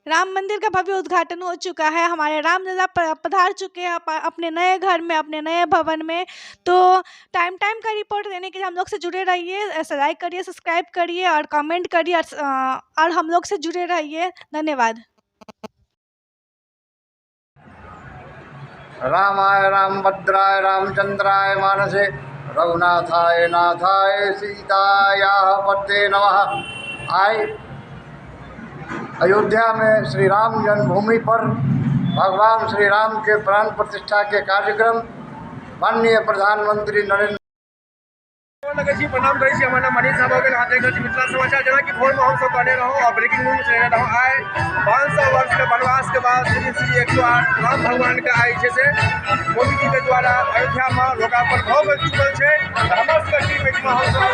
राम मंदिर का भव्य उद्घाटन हो चुका है। हमारे राम लला पधार चुके हैं अपने नए घर में, अपने नए भवन में। तो टाइम टाइम का रिपोर्ट देने के लिए हम लोग से जुड़े रहिए, लाइक करिए, सब्सक्राइब करिए और कमेंट करिए, और हम लोग से जुड़े रहिए। धन्यवाद। रामाय रामभद्राय रामचंद्राय मानसे रघुनाथाय नाथाय सीतायाः पते नमः। आए अयोध्या में श्री राम जन्मभूमि पर भगवान श्री राम के प्राण प्रतिष्ठा के कार्यक्रम माननीय प्रधानमंत्री नरेंद्र प्रणाम करै छी। हमर नाम मनीष झा भऽ गेल। अहाँ देख रहल छी मिथिला समाचार। जेना कि भोर में हम सब कहने रहूँ और ब्रेकिंग न्यूज चलि रहूँ। आइ 500 वर्ष के वनवास के बाद श्री 108 राम भगवान के आइ छै से मोदी जी के द्वारा अयोध्या में लोकार्पण भऽ गेल चुकल छै। हमर सबके टीम में हम सब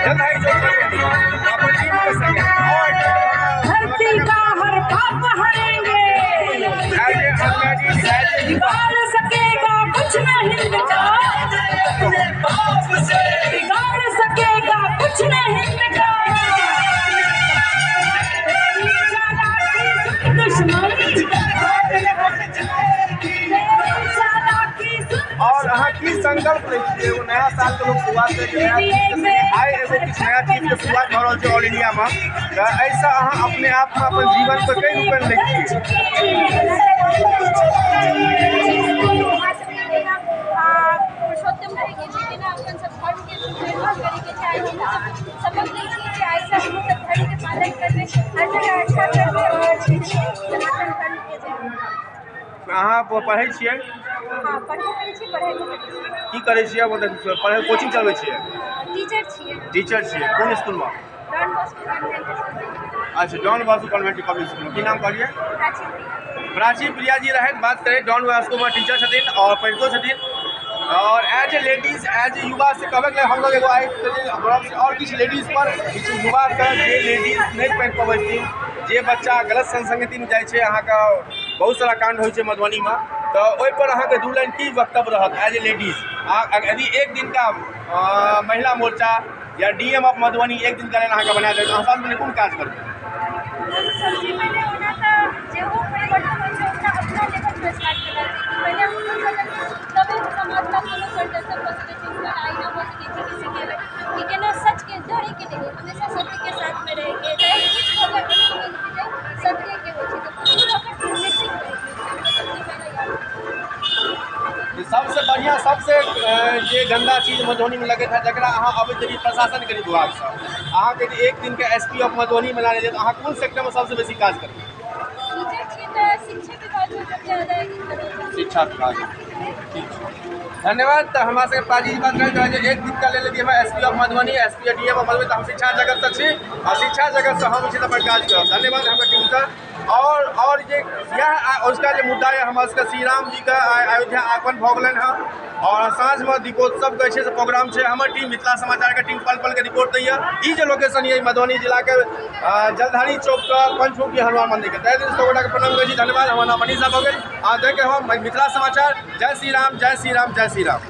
जलधारी चौक पर अपन टीम के संगे धरती का हर पाप हरेंगे, बिगाड़ सकेगा कुछ नहीं मिटा, बिगाड़ सकेगा कुछ नहीं मिटा। और अहाँ की संकल्प लै छियै एगो नया साल के लोग शुरुआत आइ एगो किछु नया चीज के शुरुआत भऽ रहल छै ऑल इंडिया में, तऽ एहिसँ अहाँ अपने आप में अपन जीवन पर कई रूपन लै छियै? पुरुषोत्तम रहेंगे लेकिन अपन सब धर्म के निर्माण करेंगे, चाहे हम समझ नहीं कि ऐसा हम सब धर्म के पालन करबे, हर जगह अच्छा करबे और सनातन धर्म के जय। अहाँ पढ़ै छियै? हाँ, पढ़बो करै छी, पढ़ै की करै छियै? पढ़ै कोचिंग चलबै छियै? टीचर छियै। टीचर छियै कोन स्कूल में? Don Bosco convent school. अच्छा, Don Bosco convent public school. की नाम कहलिए? प्राची प्रिया। प्राची प्रिया जी रहैत बात करें डॉन बॉस्को में टीचर छथिन और पढ़ितो छथिन। और as a ladies as a युवा से कहबे हम लोग एगो आइ और किछु लेडीज पर किछु युवा के जे लेडीज नहीं पढ़ि पबै छथिन, जे बच्चा गलत संगति में जाइ छै, अहाँके बहुत सारा कांड होइ छै मधुबनी में, तो ओहि पर अहाँके दू लाइन की वक्तव्य रहत एज ए लेडीज? यदि एक दिन का महिला मोर्चा या डीएम ऑफ मधुबनी एक दिन का लेल अहाँके बना दे, अहाँ साल में कोन काज करबै? सबसे पहले होना था जो परिवर्तन हो छै ओकरा अपना लेवल पर स्टार्ट करना चाहिए। पहले हम तबे समाज का कोनो परिवर्तन हो सके छै, उनका आईना हो सके छै किसी के कि केना सच के डरे के नहीं, हमेशा सत्य के साथ में रहेंगे। चाहे कुछ होगा सत्य के हो छै तो पूरा ओकर निश्चित रहेंगे। सबसे बढ़िया सबसे जे गंदा चीज मधुबनी में लगे था जरा अहाँ अबैत रही प्रशासन के विभाग से, अहाँ के एक दिन के एसपी ऑफ मधुबनी में लाने तो अहाँ कोन सेक्टर में सबसे बेसी काज करबै? शिक्षा विभाग। ठीक है, धन्यवाद। तो हमारा से पाजी बात करें एक दिन का ले लेती है SP of Madhubani, SP DM of Madhubani, तो हम शिक्षा जगत से छी और शिक्षा जगत से हम इसी तरह काज करब। धन्यवाद हमारे टीम का। और ये यह उसका जो मुद्दा है हमारे श्री राम जी का अयोध्या आगमन भऽ गेलनि हैं और साँझ में दीपोत्सव के छै से प्रोग्राम है। हमारे टीम मिथिला समाचार के टीम पल पल के रिपोर्ट दैया। ई जो लोकेशन है मधुबनी जिला के जलधारी चौक का पंचमुखी हनुमान मंदिर के, तय दिन से गोटा के प्रणाम करै छी। धन्यवाद। हमारा नाम मनीष झा भऽ गेल। अहाँ देखे हम मिथिला समाचार। जय श्री राम, जय श्री राम, जय श्री राम।